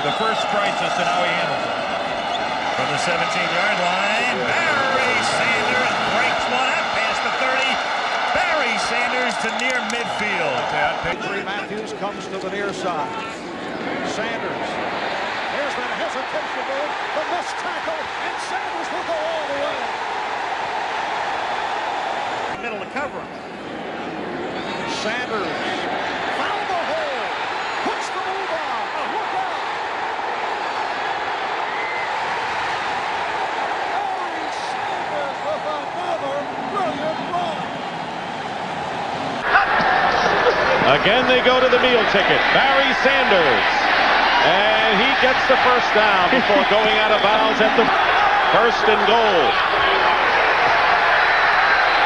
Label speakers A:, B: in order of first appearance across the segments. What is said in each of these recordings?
A: the first crisis and how he handles it. From the 17-yard line, Barry Sanders breaks one up past the 30. Barry Sanders to near midfield.
B: Matthews comes to the near side. Sanders. Here's that hesitation move. The missed tackle, and Sanders will go all the way. Middle to cover him. Sanders found the hole. Puts the move on. Look out. Barry Sanders with another brilliant run.
C: Again, they go to the meal ticket. Barry Sanders. And he gets the first down before going out of bounds at the first and goal.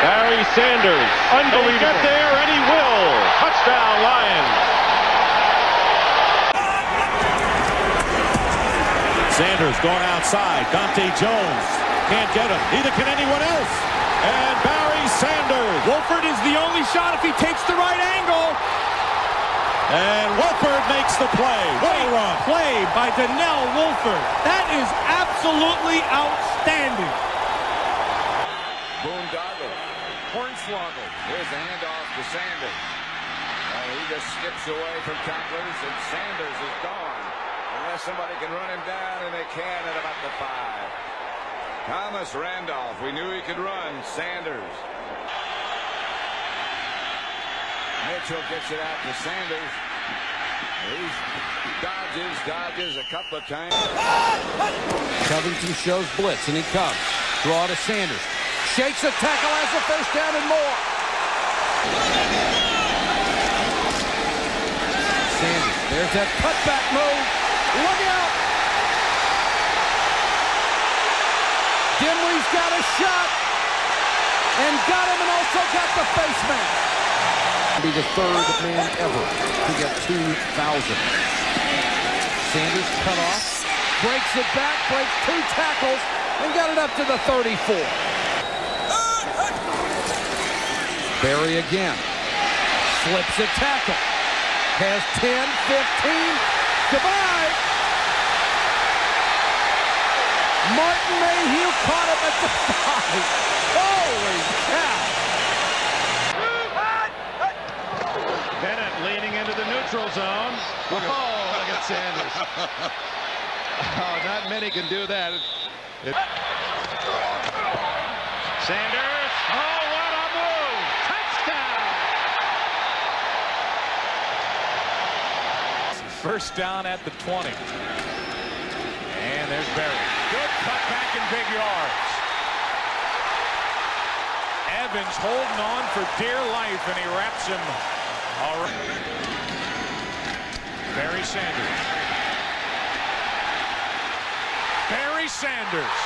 C: Barry Sanders. Unbelievable. He'll get there, and he will. Touchdown, Lions.
D: Sanders going outside. Dante Jones can't get him. Neither can anyone else. And Barry Sanders.
E: Wolford is the only shot if he takes the right angle.
D: And Wolford makes the play. What a run.
E: Play by Donnell Wolford. That is absolutely outstanding.
F: Boondoggle. Hornswoggle. Here's the handoff to Sanders. He just skips away from tacklers, and Sanders is gone. Unless somebody can run him down, and they can at about the 5. Thomas Randolph. We knew he could run. Sanders. Mitchell gets it out to Sanders. He dodges a couple of times.
G: Covington shows blitz, and he comes. Draw to Sanders. Shakes a tackle, has the first down and more. Sanders, there's that cutback move. Look out! Dimley's got a shot. And got him, and also got the face mask. Be the third man ever to get 2,000. Sanders cut off, breaks it back, breaks 2 tackles, and got it up to the 34. Barry again, flips a tackle, has 10, 15, goodbye. Martin Mayhew caught him at the 5. Holy cow.
C: Bennett leaning into the neutral zone. Look at Sanders. Oh, not many can do that. Sanders. Oh, what a move. Touchdown. First down at the 20. And there's Barry. Good cutback and big yards. Evans holding on for dear life, and he wraps him. All right. Barry Sanders. Barry Sanders.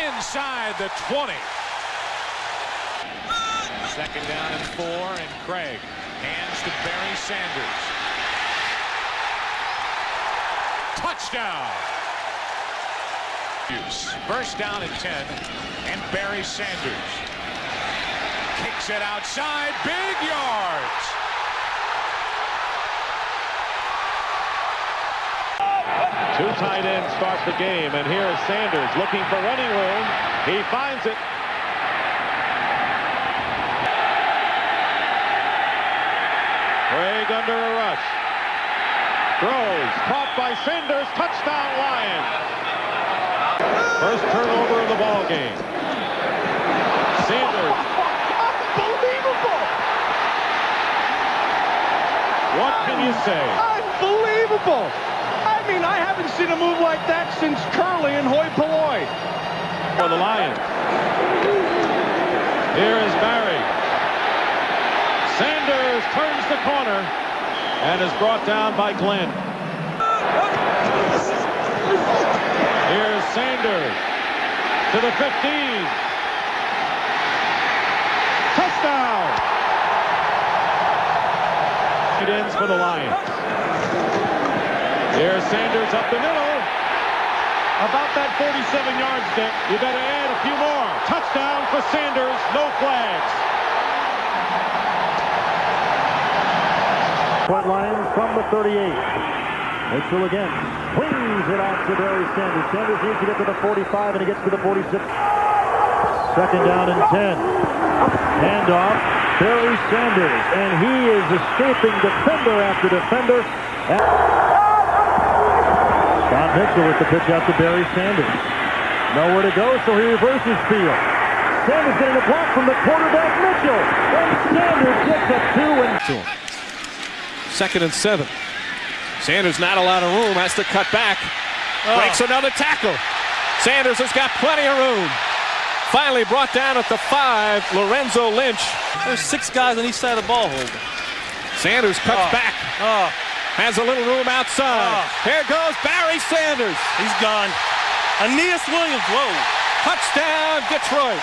C: Inside the 20. Second down and 4, and Craig hands to Barry Sanders. Touchdown. First down and 10, and Barry Sanders. Kicks it outside, big yards. Two tight ends start the game, and here is Sanders looking for running room. He finds it. Craig under a rush. Throws, caught by Sanders, touchdown Lions. First turnover of the ball game. Sanders.
E: Unbelievable!
C: What can you say?
E: Unbelievable! I mean, I haven't seen a move like that since Curley and Hoi Polloi.
C: For the Lions. Here is Barry. Sanders turns the corner and is brought down by Glenn. Here's Sanders to the 15. Touchdown! It ends for the Lions. Here's Sanders up the middle. About that 47 yards, Dick. You better add a few more. Touchdown for Sanders. No flags. Detroit Lions from the 38. Mitchell again. Swings it out to Barry Sanders. Sanders needs to get to the 45, and he gets to the 46. Second down and 10. Handoff. Barry Sanders. And he is escaping defender after defender. Don Mitchell with the pitch out to Barry Sanders. Nowhere to go, so he reverses field. Sanders getting a block from the quarterback, Mitchell. And Sanders gets a 2 and 2.
E: Second and 7. Sanders not a lot of room, has to cut back. Breaks another tackle. Sanders has got plenty of room. Finally brought down at the 5, Lorenzo Lynch.
H: There's 6 guys on each side of the ball holder.
E: Sanders cuts back. Has a little room outside. Here goes Barry Sanders.
H: He's gone. Aeneas Williams, whoa.
E: Touchdown, Detroit.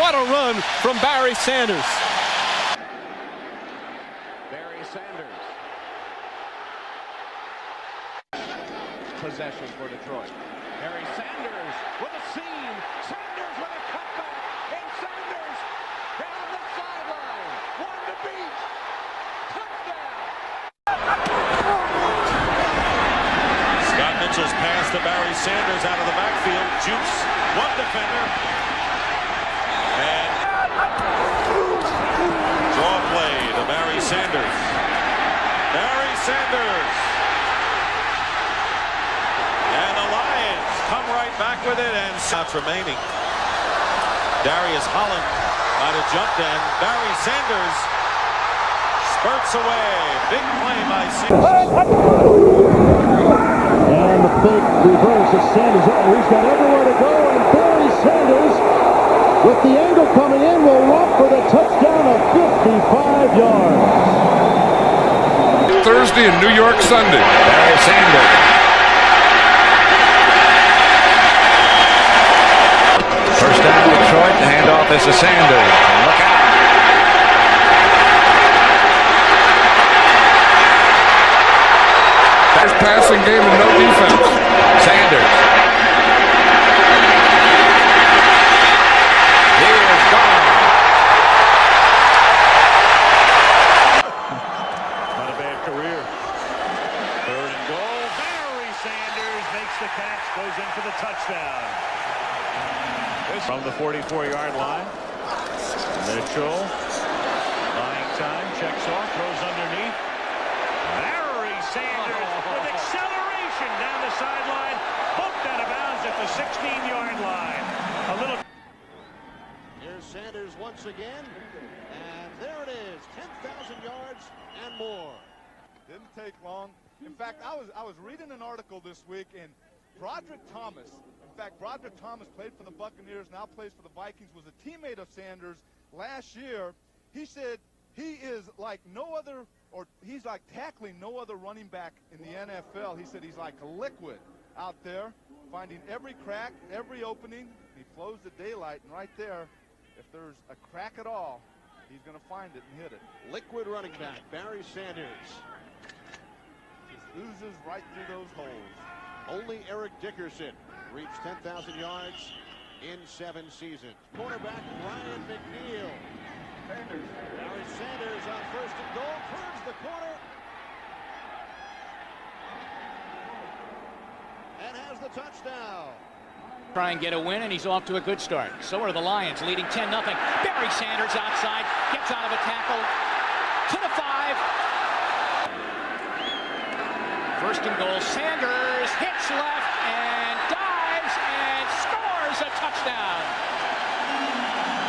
E: What a run from Barry Sanders.
F: Barry Sanders.
B: Possession for Detroit. Barry Sanders with a seam. Sanders with a cutback. And Sanders down the sideline. One to beat. Touchdown.
D: Scott Mitchell's pass to Barry Sanders out of the backfield. Jukes one defender. And draw play to Barry Sanders. Barry Sanders. And the Lions come right back with it, and shots remaining. Darius Holland might have jumped in. Barry Sanders spurts away. Big play by Sanders.
C: And the fake reverse of Sanders. He's got everywhere to go, and Barry Sanders, with the angle coming in, will walk for the touchdown of 55 yards.
I: Thursday and New York Sunday.
F: Barry Sanders. First down Detroit. The handoff is to Sanders. Look out.
I: Best passing game and no defense.
F: Sanders. He is gone.
A: Not a bad career. Third and goal. Barry Sanders makes the catch, goes in for the touchdown. From the 44-yard line. Mitchell. Buying time. Checks off. Throws underneath. Barry Sanders with acceleration down the sideline. Bumped out of bounds at the 16-yard line. A little.
B: Here's Sanders once again. And there it is. 10,000 yards and more.
J: Didn't take long. In fact, I was reading an article this week, and Broderick Thomas, Broderick Thomas played for the Buccaneers, now plays for the Vikings, was a teammate of Sanders last year. He said he is like no other, or he's like tackling no other running back in the NFL. He said he's like a liquid out there, finding every crack, every opening. He flows the daylight, and right there, if there's a crack at all, he's going to find it and hit it.
B: Liquid running back, Barry Sanders.
J: Just oozes right through those holes.
B: Only Eric Dickerson reached 10,000 yards in 7 seasons. Cornerback Ryan McNeil. Barry Sanders on first and goal, turns the corner. And has the touchdown.
K: Try and get a win, and he's off to a good start. So are the Lions, leading 10-0. Barry Sanders outside, gets out of a tackle to the 5. First and goal, Sanders hits left and dives and scores a touchdown.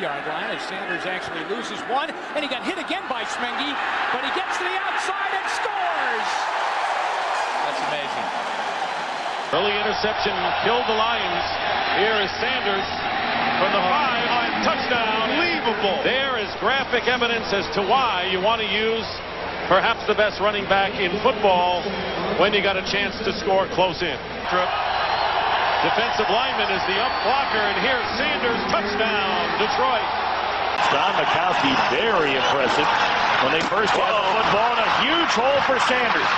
K: Yard line as Sanders actually loses one, and he got hit again by Schmengi, but he gets to the outside and scores. That's amazing.
C: Early interception killed the Lions. Here is Sanders from the 5 on touchdown. Unbelievable. There is graphic evidence as to why you want to use perhaps the best running back in football when you got a chance to score close in. Defensive lineman is the up blocker, and here's Sanders, touchdown, Detroit.
A: Don Majkowski, very impressive when they first had the football, and a huge hole for Sanders.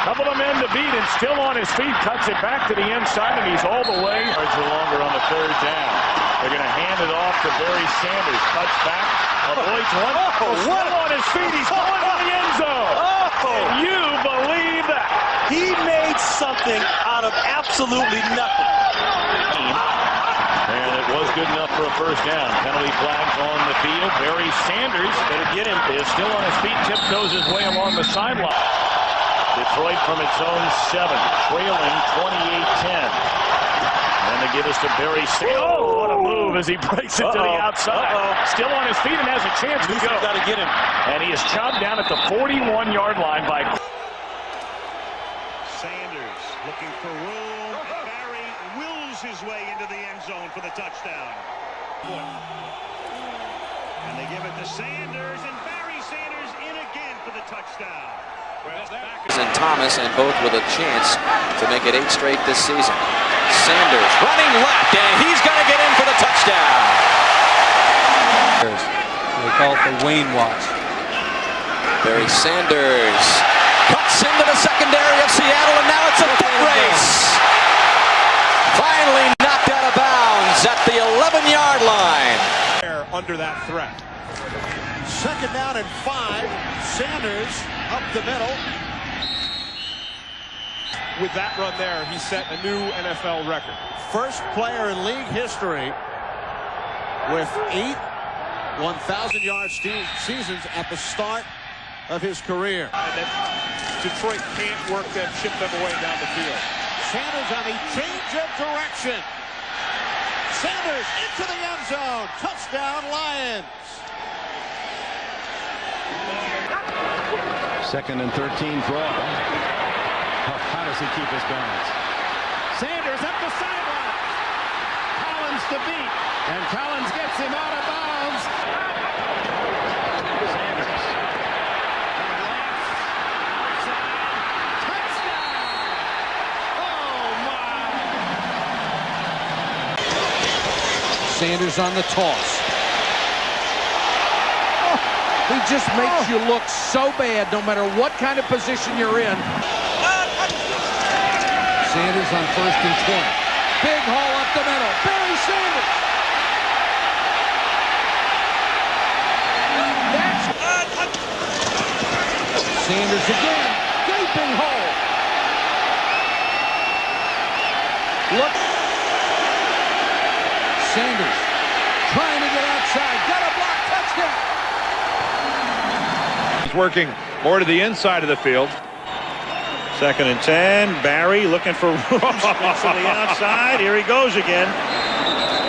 A: Couple of men to beat, and still on his feet, cuts it back to the inside, and he's all the way. Yards or longer on the third down. They're going to hand it off to Barry Sanders. Cuts back, avoids one. One on his feet. He's going to the end zone. Can you believe that?
H: He made something out of absolutely nothing.
A: And it was good enough for a first down. Penalty flags on the field. Barry Sanders, better get him, is still on his feet, tiptoes his way along the sideline. Detroit from its own 7, trailing 28-10. And they give us to Barry Sanders. Oh, what a move as he breaks it to the outside. Still on his feet and has a chance to go.
H: Got to get him.
A: And he is chopped down at the 41-yard line by
B: Sanders looking for room. Barry wills his way into the end zone for the touchdown. And they give it to Sanders, and Barry Sanders in again for the touchdown.
L: And Thomas, and both with a chance to make it 8 straight this season. Sanders running left, and he's going to get in for the touchdown.
G: They call it the Wayne watch.
L: Barry Sanders cuts into the secondary of Seattle, and now it's a foot race. Finally knocked out of bounds at the 11-yard line.
D: Under that threat.
B: Second down and 5. Sanders up the middle.
D: With that run there, he set a new NFL record.
B: First player in league history with 8 1,000-yard seasons at the start of his career.
D: And then Detroit can't work them, chip them away down the field.
B: Sanders on a change of direction. Sanders into the end zone. Touchdown, Lions.
E: 2nd and 13 draw. How does he keep his balance?
K: Sanders up the sideline. Collins to beat. And Collins gets him out of bounds. Sanders. Touchdown. Oh, my.
G: Sanders on the toss. He just makes you look so bad no matter what kind of position you're in. Sanders on 1st and 20. Big hole up the middle. Barry Sanders. Sanders again. Gaping hole. Look. Sanders trying to get outside. Got a block. Touchdown.
A: He's working more to the inside of the field. 2nd and 10. Barry looking for room to the outside. Here he goes again.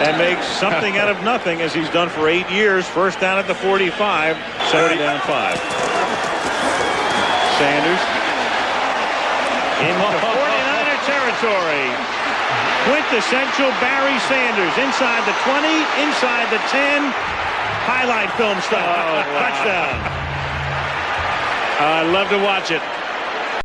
A: And makes something out of nothing, as he's done for 8 years. First down at the 45. 2nd down 5. Sanders into 49er territory. Quintessential Barry Sanders. Inside the 20, inside the 10. Highlight film stuff. Touchdown. I love to watch it.